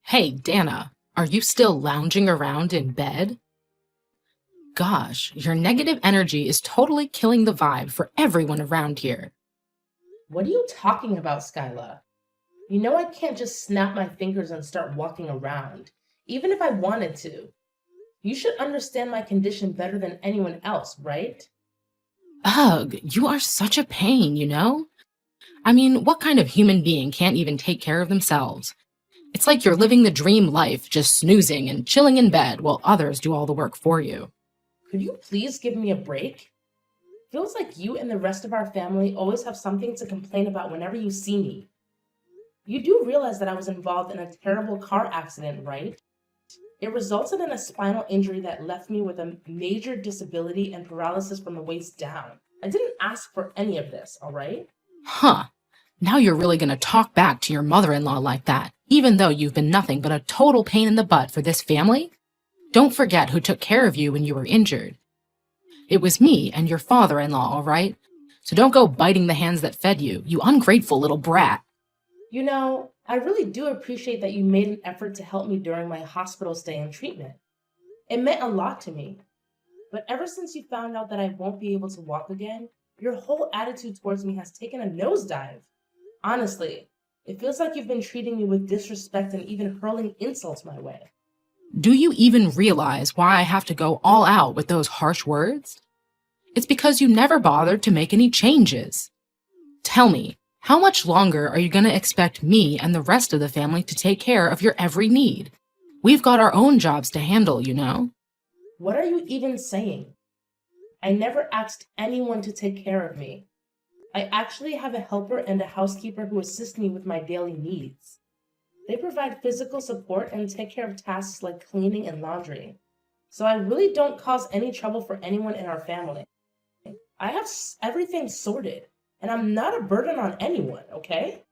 Hey, Dana, are you still lounging around in bed? Gosh, your negative energy is totally killing the vibe for everyone around here. What are you talking about, Skyla? You know I can't just snap my fingers and start walking around, even if I wanted to. You should understand my condition better than anyone else, right? Ugh, you are such a pain, you know? I mean, what kind of human being can't even take care of themselves? It's like you're living the dream life, just snoozing and chilling in bed while others do all the work for you. Could you please give me a break? Feels like you and the rest of our family always have something to complain about whenever you see me. You do realize that I was involved in a terrible car accident, right? It resulted in a spinal injury that left me with a major disability and paralysis from the waist down. I didn't ask for any of this, all right? Huh, now you're really gonna talk back to your mother-in-law like that, even though you've been nothing but a total pain in the butt for this family? Don't forget who took care of you when you were injured. It was me and your father-in-law, all right? So don't go biting the hands that fed you, you ungrateful little brat. I really do appreciate that you made an effort to help me during my hospital stay and treatment. It meant a lot to me. But ever since you found out that I won't be able to walk again, your whole attitude towards me has taken a nosedive. Honestly, it feels like you've been treating me with disrespect and even hurling insults my way. Do you even realize why I have to go all out with those harsh words? It's because you never bothered to make any changes. Tell me, how much longer are you going to expect me and the rest of the family to take care of your every need? We've got our own jobs to handle, you know? What are you even saying? I never asked anyone to take care of me. I actually have a helper and a housekeeper who assist me with my daily needs. They provide physical support and take care of tasks like cleaning and laundry. So I really don't cause any trouble for anyone in our family. I have everything sorted, and I'm not a burden on anyone, okay?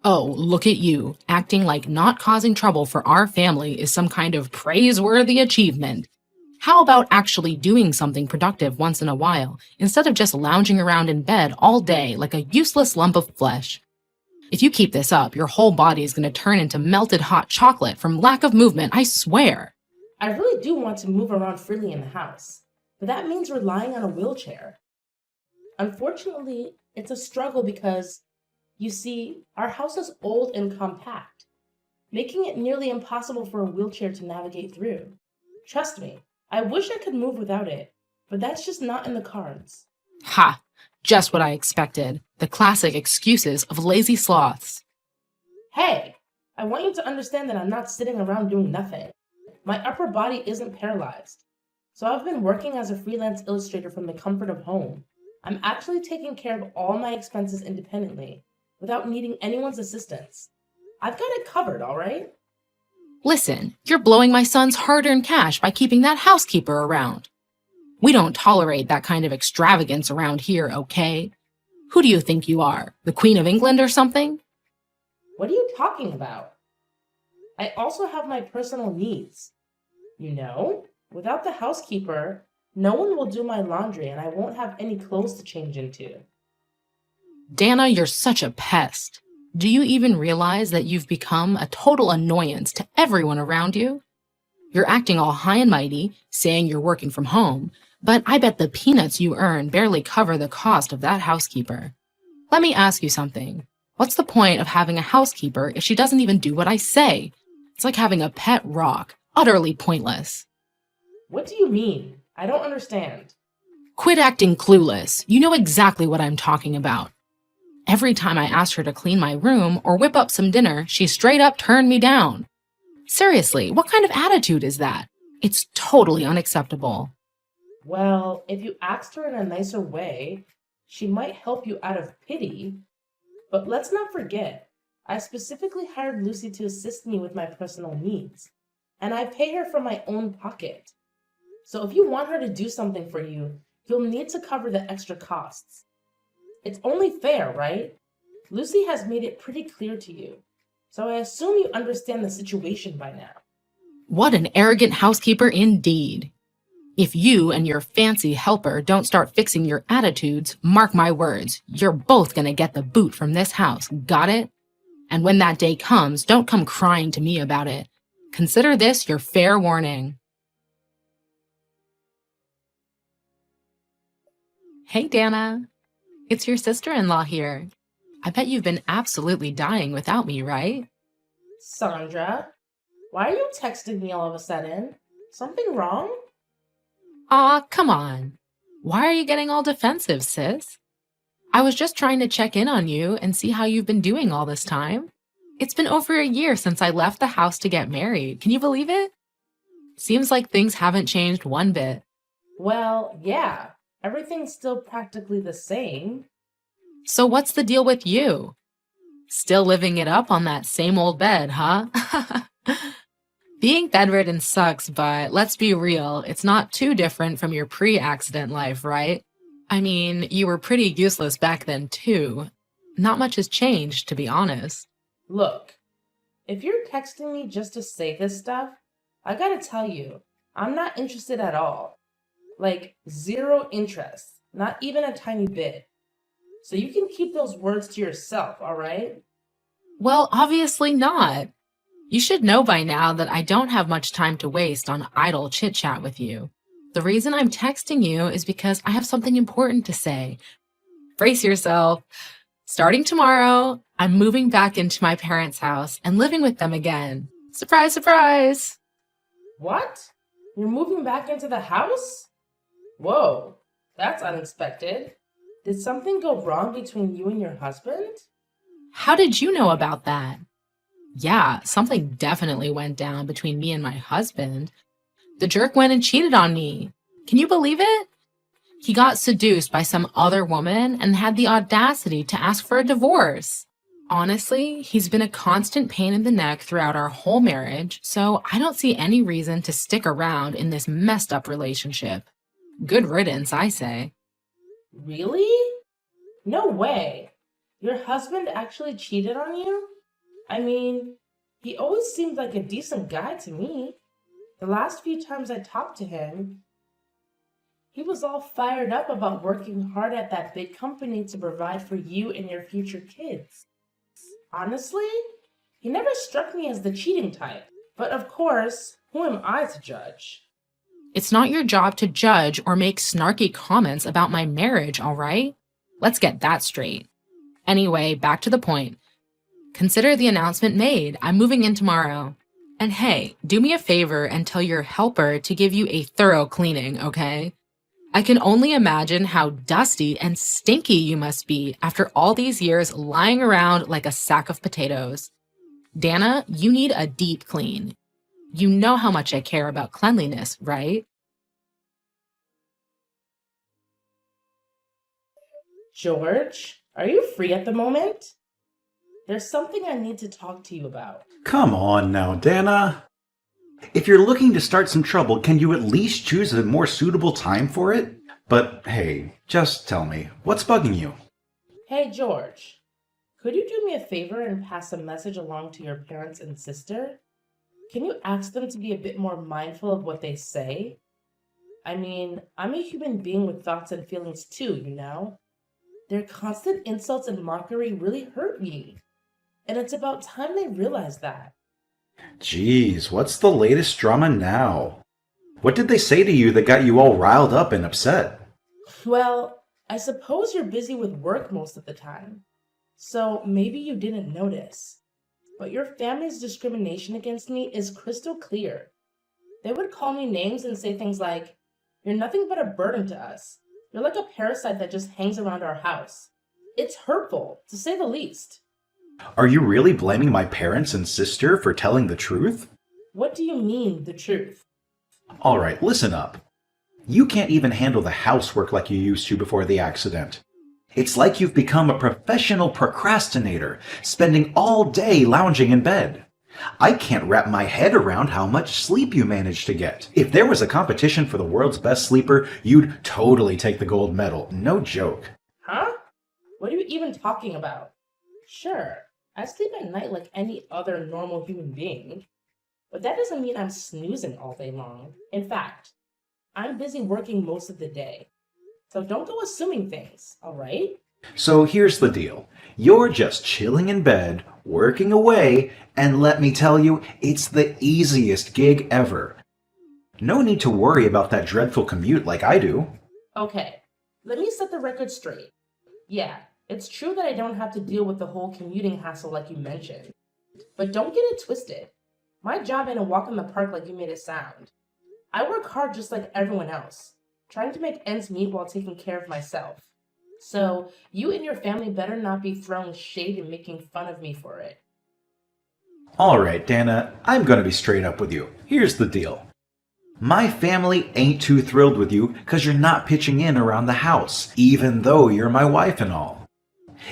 Oh, look at you, acting like not causing trouble for our family is some kind of praiseworthy achievement. How about actually doing something productive once in a while, instead of just lounging around in bed all day like a useless lump of flesh? If you keep this up, your whole body is going to turn into melted hot chocolate from lack of movement, I swear. I really do want to move around freely in the house, but that means relying on a wheelchair. Unfortunately, it's a struggle because, you see, our house is old and compact, making it nearly impossible for a wheelchair to navigate through. Trust me, I wish I could move without it, but that's just not in the cards. Ha! Just what I expected. The classic excuses of lazy sloths. Hey, I want you to understand that I'm not sitting around doing nothing. My upper body isn't paralyzed. So I've been working as a freelance illustrator from the comfort of home. I'm actually taking care of all my expenses independently, without needing anyone's assistance. I've got it covered, all right? Listen, you're blowing my son's hard-earned cash by keeping that housekeeper around. We don't tolerate that kind of extravagance around here, okay? Who do you think you are, the Queen of England or something? What are you talking about? I also have my personal needs. Without the housekeeper, no one will do my laundry and I won't have any clothes to change into. Dana, you're such a pest. Do you even realize that you've become a total annoyance to everyone around you? You're acting all high and mighty, saying you're working from home, but I bet the peanuts you earn barely cover the cost of that housekeeper. Let me ask you something. What's the point of having a housekeeper if she doesn't even do what I say? It's like having a pet rock, utterly pointless. What do you mean? I don't understand. Quit acting clueless. You know exactly what I'm talking about. Every time I asked her to clean my room or whip up some dinner, she straight up turned me down. Seriously, what kind of attitude is that? It's totally unacceptable. Well, if you asked her in a nicer way, she might help you out of pity. But let's not forget, I specifically hired Lucy to assist me with my personal needs, and I pay her from my own pocket. So if you want her to do something for you, you'll need to cover the extra costs. It's only fair, right? Lucy has made it pretty clear to you, so I assume you understand the situation by now. What an arrogant housekeeper indeed. If you and your fancy helper don't start fixing your attitudes, mark my words, you're both gonna get the boot from this house, got it? And when that day comes, don't come crying to me about it. Consider this your fair warning. Hey, Dana. It's your sister-in-law here. I bet you've been absolutely dying without me, right? Sandra, why are you texting me all of a sudden? Something wrong? Aw, come on. Why are you getting all defensive, sis? I was just trying to check in on you and see how you've been doing all this time. It's been over a year since I left the house to get married. Can you believe it? Seems like things haven't changed one bit. Well, yeah, everything's still practically the same. So what's the deal with you? Still living it up on that same old bed, huh? Being bedridden sucks, but let's be real, it's not too different from your pre-accident life, right? I mean, you were pretty useless back then too. Not much has changed, to be honest. Look, if you're texting me just to say this stuff, I gotta tell you, I'm not interested at all. Like, zero interest. Not even a tiny bit. So you can keep those words to yourself, alright? Well, obviously not. You should know by now that I don't have much time to waste on idle chit-chat with you. The reason I'm texting you is because I have something important to say. Brace yourself. Starting tomorrow, I'm moving back into my parents' house and living with them again. Surprise, surprise! What? You're moving back into the house? Whoa, that's unexpected. Did something go wrong between you and your husband? How did you know about that? Yeah, something definitely went down between me and my husband. The jerk went and cheated on me. Can you believe it? He got seduced by some other woman and had the audacity to ask for a divorce. Honestly, he's been a constant pain in the neck throughout our whole marriage, so I don't see any reason to stick around in this messed up relationship. Good riddance, I say. Really? No way. Your husband actually cheated on you? I mean, he always seemed like a decent guy to me. The last few times I talked to him, he was all fired up about working hard at that big company to provide for you and your future kids. Honestly, he never struck me as the cheating type. But of course, who am I to judge? It's not your job to judge or make snarky comments about my marriage, all right? Let's get that straight. Anyway, back to the point. Consider the announcement made. I'm moving in tomorrow. And hey, do me a favor and tell your helper to give you a thorough cleaning, okay? I can only imagine how dusty and stinky you must be after all these years lying around like a sack of potatoes. Dana, you need a deep clean. You know how much I care about cleanliness, right? George, are you free at the moment? There's something I need to talk to you about. Come on now, Dana. If you're looking to start some trouble, can you at least choose a more suitable time for it? But hey, just tell me, what's bugging you? Hey, George, could you do me a favor and pass a message along to your parents and sister? Can you ask them to be a bit more mindful of what they say? I mean, I'm a human being with thoughts and feelings too, you know? Their constant insults and mockery really hurt me. And it's about time they realize that. Geez, what's the latest drama now? What did they say to you that got you all riled up and upset? Well, I suppose you're busy with work most of the time. So maybe you didn't notice. But your family's discrimination against me is crystal clear. They would call me names and say things like, "You're nothing but a burden to us. You're like a parasite that just hangs around our house." It's hurtful, to say the least. Are you really blaming my parents and sister for telling the truth? What do you mean, the truth? Alright, listen up. You can't even handle the housework like you used to before the accident. It's like you've become a professional procrastinator, spending all day lounging in bed. I can't wrap my head around how much sleep you manage to get. If there was a competition for the world's best sleeper, you'd totally take the gold medal. No joke. Huh? What are you even talking about? Sure, I sleep at night like any other normal human being. But that doesn't mean I'm snoozing all day long. In fact, I'm busy working most of the day. So don't go assuming things, alright? So here's the deal. You're just chilling in bed, working away, and let me tell you, it's the easiest gig ever. No need to worry about that dreadful commute like I do. Okay, let me set the record straight. Yeah, it's true that I don't have to deal with the whole commuting hassle like you mentioned. But don't get it twisted. My job ain't a walk in the park like you made it sound. I work hard just like everyone else, trying to make ends meet while taking care of myself. So, you and your family better not be throwing shade and making fun of me for it. Alright, Dana, I'm gonna be straight up with you. Here's the deal. My family ain't too thrilled with you because you're not pitching in around the house, even though you're my wife and all.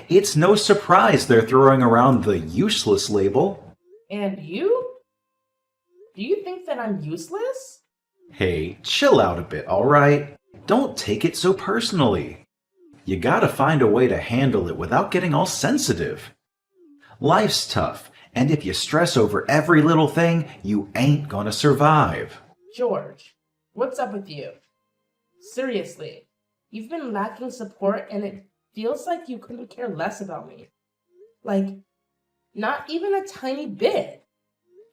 It's no surprise they're throwing around the useless label. And you? Do you think that I'm useless? Hey, chill out a bit, alright? Don't take it so personally. You gotta find a way to handle it without getting all sensitive. Life's tough, and if you stress over every little thing, you ain't gonna survive. George, what's up with you? Seriously, you've been lacking support and it feels like you couldn't care less about me. Like, not even a tiny bit.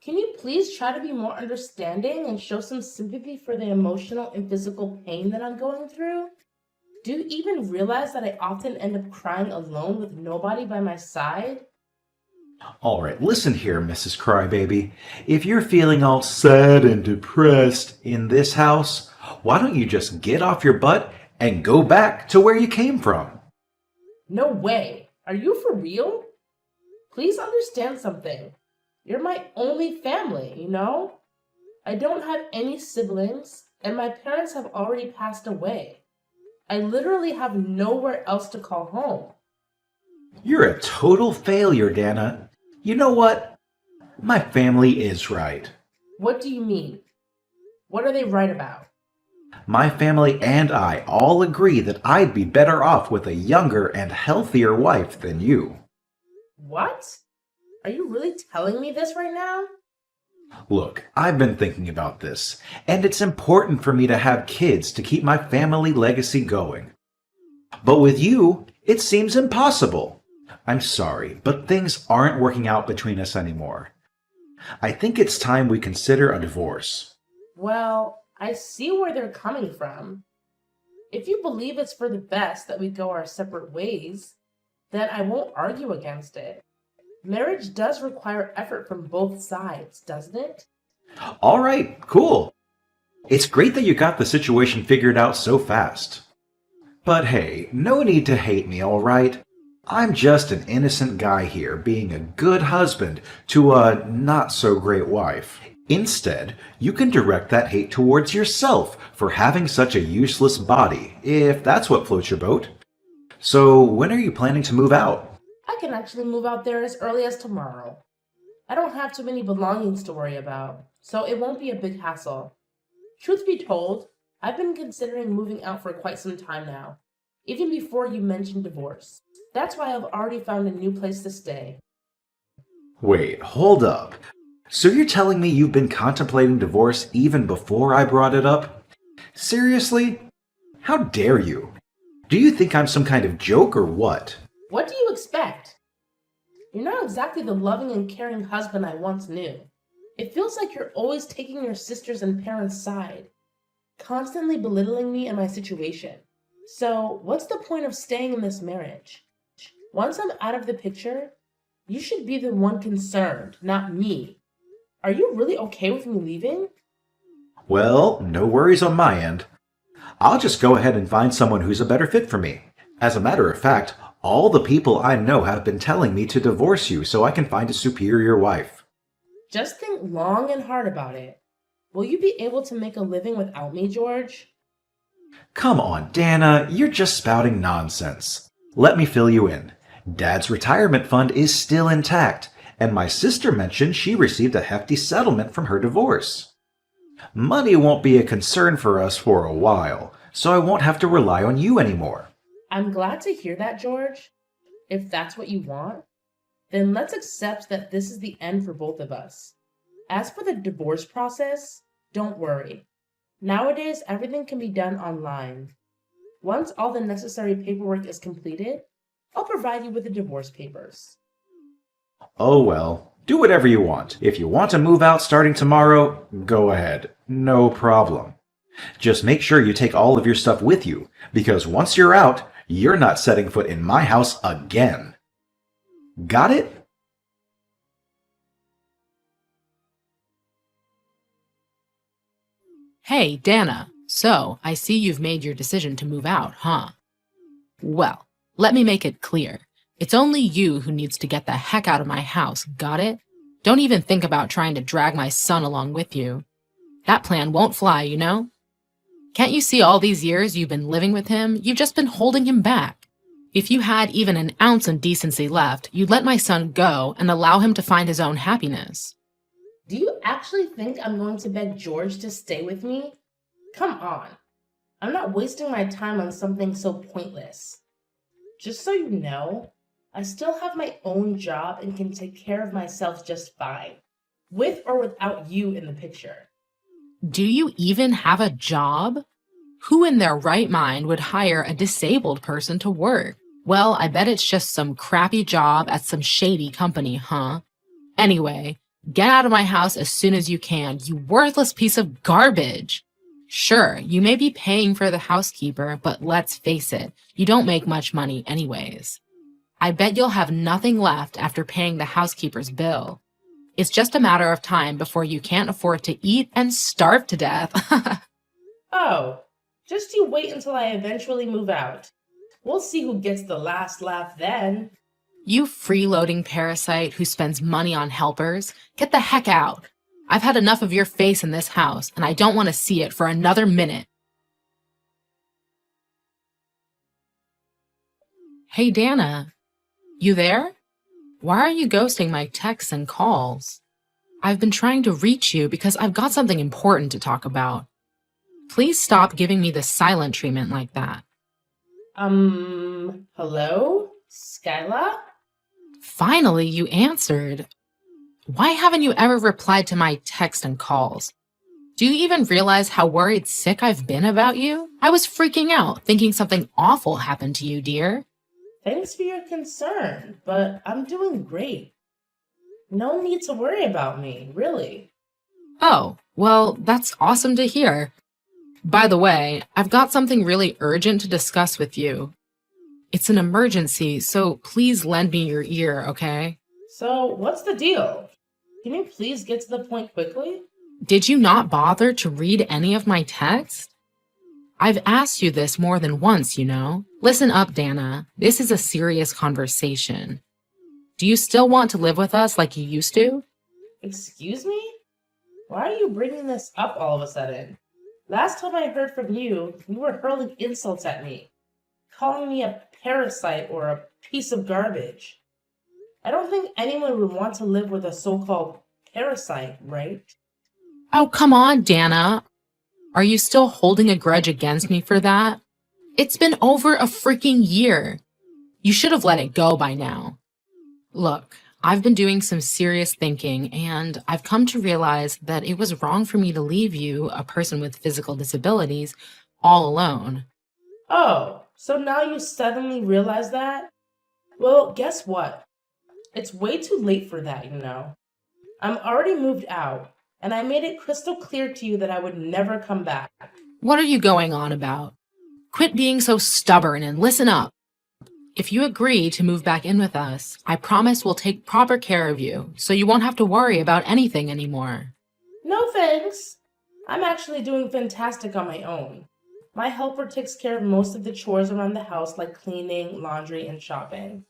Can you please try to be more understanding and show some sympathy for the emotional and physical pain that I'm going through? Do you even realize that I often end up crying alone with nobody by my side? Alright, listen here, Mrs. Crybaby. If you're feeling all sad and depressed in this house, why don't you just get off your butt and go back to where you came from? No way. Are you for real? Please understand something. You're my only family, you know? I don't have any siblings, and my parents have already passed away. I literally have nowhere else to call home. You're a total failure, Dana. You know what? My family is right. What do you mean? What are they right about? My family and I all agree that I'd be better off with a younger and healthier wife than you. What? Are you really telling me this right now? Look, I've been thinking about this, and it's important for me to have kids to keep my family legacy going. But with you, it seems impossible. I'm sorry, but things aren't working out between us anymore. I think it's time we consider a divorce. Well, I see where they're coming from. If you believe it's for the best that we go our separate ways, then I won't argue against it. Marriage does require effort from both sides, doesn't it? All right, cool. It's great that you got the situation figured out so fast. But hey, no need to hate me, all right? I'm just an innocent guy here being a good husband to a not-so-great wife. Instead, you can direct that hate towards yourself for having such a useless body, if that's what floats your boat. So, when are you planning to move out? I can actually move out there as early as tomorrow. I don't have too many belongings to worry about, so it won't be a big hassle. Truth be told, I've been considering moving out for quite some time now, even before you mentioned divorce. That's why I've already found a new place to stay. Wait, hold up. So you're telling me you've been contemplating divorce even before I brought it up? Seriously? How dare you? Do you think I'm some kind of joke or what? What do you expect? You're not exactly the loving and caring husband I once knew. It feels like you're always taking your sister's and parents' side, constantly belittling me and my situation. So, what's the point of staying in this marriage? Once I'm out of the picture, you should be the one concerned, not me. Are you really okay with me leaving? Well, no worries on my end. I'll just go ahead and find someone who's a better fit for me. As a matter of fact, all the people I know have been telling me to divorce you so I can find a superior wife. Just think long and hard about it. Will you be able to make a living without me, George? Come on, Dana, you're just spouting nonsense. Let me fill you in. Dad's retirement fund is still intact, and my sister mentioned she received a hefty settlement from her divorce. Money won't be a concern for us for a while, so I won't have to rely on you anymore. I'm glad to hear that, George. If that's what you want, then let's accept that this is the end for both of us. As for the divorce process, don't worry. Nowadays, everything can be done online. Once all the necessary paperwork is completed, I'll provide you with the divorce papers. Oh well, do whatever you want. If you want to move out starting tomorrow, go ahead. No problem. Just make sure you take all of your stuff with you, because once you're out, you're not setting foot in my house again. Got it? Hey, Dana. So, I see you've made your decision to move out, huh? Well, let me make it clear. It's only you who needs to get the heck out of my house, got it? Don't even think about trying to drag my son along with you. That plan won't fly, you know? Can't you see all these years you've been living with him? You've just been holding him back. If you had even an ounce of decency left, you'd let my son go and allow him to find his own happiness. Do you actually think I'm going to beg George to stay with me? Come on. I'm not wasting my time on something so pointless. Just so you know, I still have my own job and can take care of myself just fine, with or without you in the picture. Do you even have a job? Who in their right mind would hire a disabled person to work? Well, I bet it's just some crappy job at some shady company, huh? Anyway, get out of my house as soon as you can, you worthless piece of garbage. Sure, you may be paying for the housekeeper, but let's face it, you don't make much money anyways. I bet you'll have nothing left after paying the housekeeper's bill. It's just a matter of time before you can't afford to eat and starve to death. Oh, just you wait until I eventually move out. We'll see who gets the last laugh then. You freeloading parasite who spends money on helpers, get the heck out. I've had enough of your face in this house, and I don't want to see it for another minute. Hey, Dana. You there? Why are you ghosting my texts and calls? I've been trying to reach you because I've got something important to talk about. Please stop giving me the silent treatment like that. Hello? Skyla? Finally, you answered. Why haven't you ever replied to my text and calls? Do you even realize how worried sick I've been about you? I was freaking out, thinking something awful happened to you, dear. Thanks for your concern, but I'm doing great. No need to worry about me, really. Oh, well, that's awesome to hear. By the way, I've got something really urgent to discuss with you. It's an emergency, so please lend me your ear, okay? So, what's the deal? Can you please get to the point quickly? Did you not bother to read any of my texts? I've asked you this more than once, you know. Listen up, Dana. This is a serious conversation. Do you still want to live with us like you used to? Excuse me? Why are you bringing this up all of a sudden? Last time I heard from you, you were hurling insults at me, calling me a parasite or a piece of garbage. I don't think anyone would want to live with a so-called parasite, right? Oh, come on, Dana. Are you still holding a grudge against me for that? It's been over a freaking year. You should have let it go by now. Look, I've been doing some serious thinking, and I've come to realize that it was wrong for me to leave you, a person with physical disabilities, all alone. Oh, so now you suddenly realize that? Well, guess what? It's way too late for that, you know. I'm already moved out, and I made it crystal clear to you that I would never come back. What are you going on about? Quit being so stubborn and listen up. If you agree to move back in with us, I promise we'll take proper care of you, so you won't have to worry about anything anymore. No thanks. I'm actually doing fantastic on my own. My helper takes care of most of the chores around the house like cleaning, laundry, and shopping.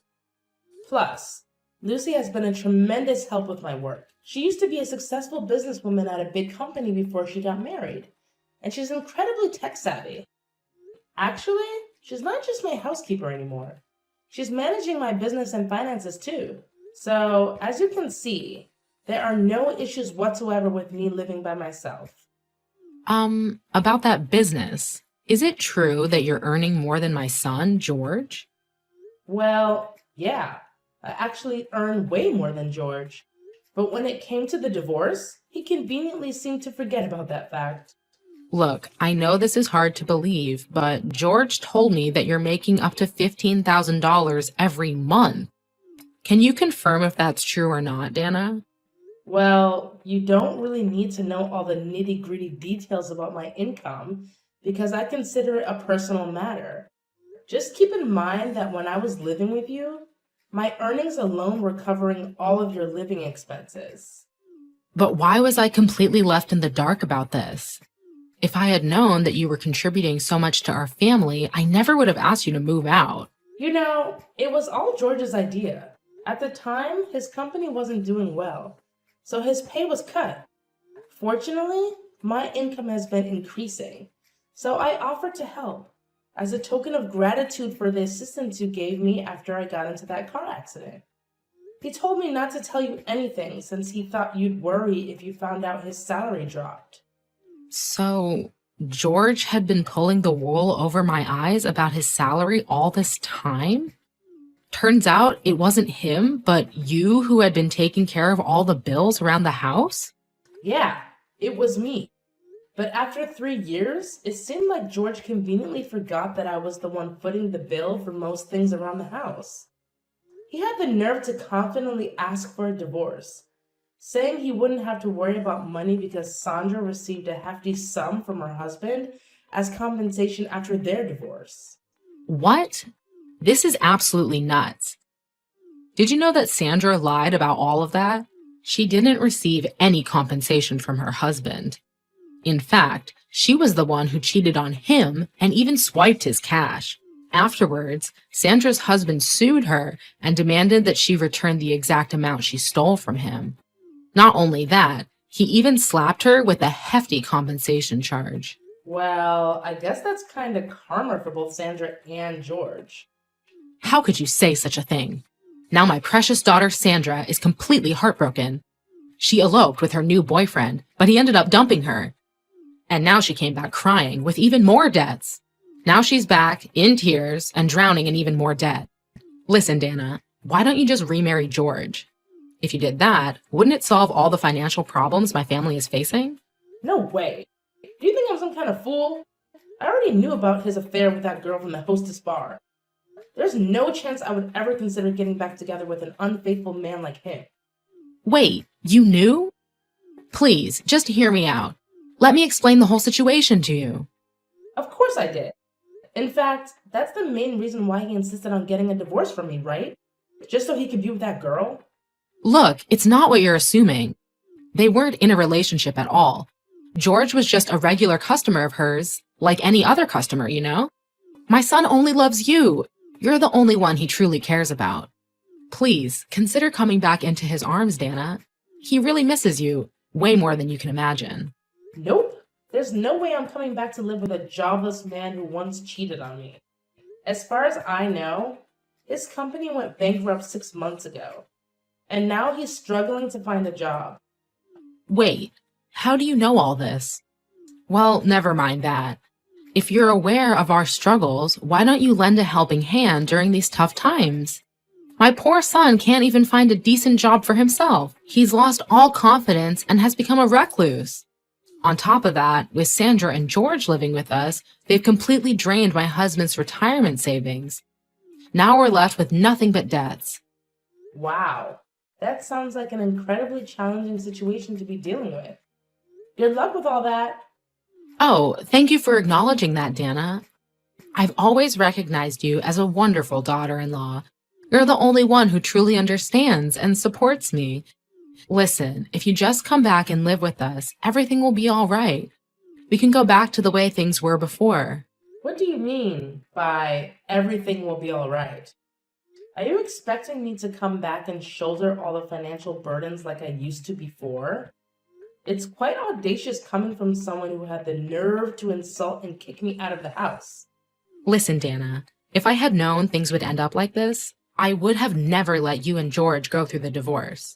Plus, Lucy has been a tremendous help with my work. She used to be a successful businesswoman at a big company before she got married, and she's incredibly tech savvy. Actually, she's not just my housekeeper anymore. She's managing my business and finances too. So, as you can see, there are no issues whatsoever with me living by myself. About that business, is it true that you're earning more than my son, George? Well, yeah, I actually earn way more than George. But when it came to the divorce, he conveniently seemed to forget about that fact. Look, I know this is hard to believe, but George told me that you're making up to $15,000 every month. Can you confirm if that's true or not, Dana? Well, you don't really need to know all the nitty gritty details about my income because I consider it a personal matter. Just keep in mind that when I was living with you, my earnings alone were covering all of your living expenses. But why was I completely left in the dark about this? If I had known that you were contributing so much to our family, I never would have asked you to move out. You know, it was all George's idea. At the time, his company wasn't doing well, so his pay was cut. Fortunately, my income has been increasing, so I offered to help as a token of gratitude for the assistance you gave me after I got into that car accident. He told me not to tell you anything since he thought you'd worry if you found out his salary dropped. So, George had been pulling the wool over my eyes about his salary all this time? Turns out it wasn't him, but you who had been taking care of all the bills around the house? Yeah, it was me. But after 3 years, it seemed like George conveniently forgot that I was the one footing the bill for most things around the house. He had the nerve to confidently ask for a divorce, saying he wouldn't have to worry about money because Sandra received a hefty sum from her husband as compensation after their divorce. What? This is absolutely nuts. Did you know that Sandra lied about all of that? She didn't receive any compensation from her husband. In fact, she was the one who cheated on him and even swiped his cash. Afterwards, Sandra's husband sued her and demanded that she return the exact amount she stole from him. Not only that, he even slapped her with a hefty compensation charge. Well, I guess that's kind of karma for both Sandra and George. How could you say such a thing? Now my precious daughter Sandra is completely heartbroken. She eloped with her new boyfriend, but he ended up dumping her. And now she came back crying with even more debts. Now she's back in tears and drowning in even more debt. Listen, Dana, why don't you just remarry George? If you did that, wouldn't it solve all the financial problems my family is facing? No way. Do you think I'm some kind of fool? I already knew about his affair with that girl from the hostess bar. There's no chance I would ever consider getting back together with an unfaithful man like him. Wait, you knew? Please, just hear me out. Let me explain the whole situation to you. Of course I did. In fact, that's the main reason why he insisted on getting a divorce from me, right? Just so he could be with that girl? Look, it's not what you're assuming. They weren't in a relationship at all. George was just a regular customer of hers, like any other customer, you know? My son only loves you. You're the only one he truly cares about. Please, consider coming back into his arms, Dana. He really misses you, way more than you can imagine. Nope. There's no way I'm coming back to live with a jobless man who once cheated on me. As far as I know, his company went bankrupt 6 months ago, and now he's struggling to find a job. Wait, how do you know all this? Well, never mind that. If you're aware of our struggles, why don't you lend a helping hand during these tough times? My poor son can't even find a decent job for himself. He's lost all confidence and has become a recluse. On top of that, with Sandra and George living with us, they've completely drained my husband's retirement savings. Now we're left with nothing but debts. Wow, that sounds like an incredibly challenging situation to be dealing with. Good luck with all that. Oh, thank you for acknowledging that, Dana. I've always recognized you as a wonderful daughter-in-law. You're the only one who truly understands and supports me. Listen, if you just come back and live with us, everything will be all right. We can go back to the way things were before. What do you mean by everything will be all right? Are you expecting me to come back and shoulder all the financial burdens like I used to before? It's quite audacious coming from someone who had the nerve to insult and kick me out of the house. Listen, Dana, if I had known things would end up like this, I would have never let you and George go through the divorce.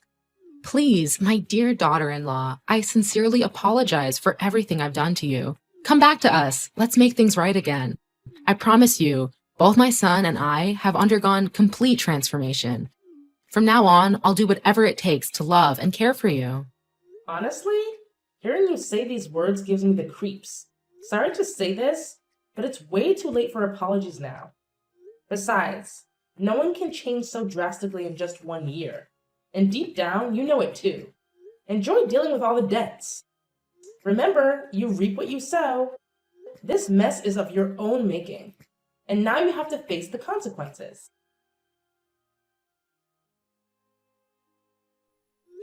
Please, my dear daughter-in-law, I sincerely apologize for everything I've done to you. Come back to us. Let's make things right again. I promise you, both my son and I have undergone complete transformation. From now on, I'll do whatever it takes to love and care for you. Honestly, hearing you say these words gives me the creeps. Sorry to say this, but it's way too late for apologies now. Besides, No one can change so drastically in just 1 year. And deep down, you know it too. Enjoy dealing with all the debts. Remember, you reap what you sow. This mess is of your own making, and now you have to face the consequences.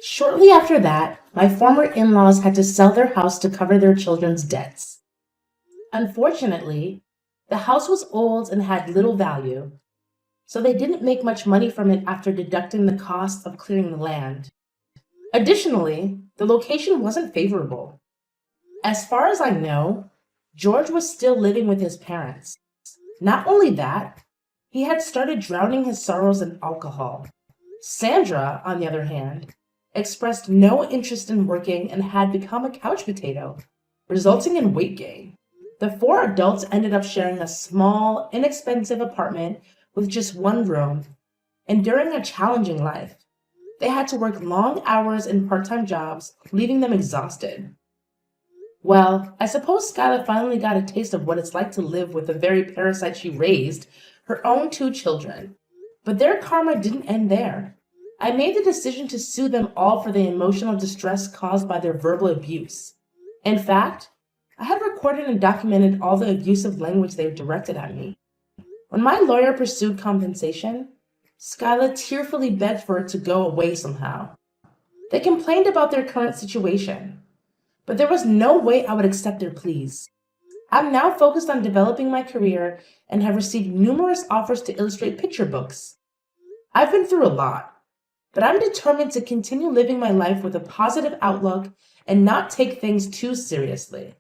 Shortly after that, my former in-laws had to sell their house to cover their children's debts. Unfortunately, the house was old and had little value, so they didn't make much money from it after deducting the cost of clearing the land. Additionally, the location wasn't favorable. As far as I know, George was still living with his parents. Not only that, he had started drowning his sorrows in alcohol. Sandra, on the other hand, expressed no interest in working and had become a couch potato, resulting in weight gain. The four adults ended up sharing a small, inexpensive apartment with just one room, and during a challenging life, they had to work long hours in part-time jobs, leaving them exhausted. Well, I suppose Skyla finally got a taste of what it's like to live with the very parasite she raised, her own 2 children. But their karma didn't end there. I made the decision to sue them all for the emotional distress caused by their verbal abuse. In fact, I had recorded and documented all the abusive language they directed at me. When my lawyer pursued compensation, Skyla tearfully begged for it to go away somehow. They complained about their current situation, but there was no way I would accept their pleas. I'm now focused on developing my career and have received numerous offers to illustrate picture books. I've been through a lot, but I'm determined to continue living my life with a positive outlook and not take things too seriously.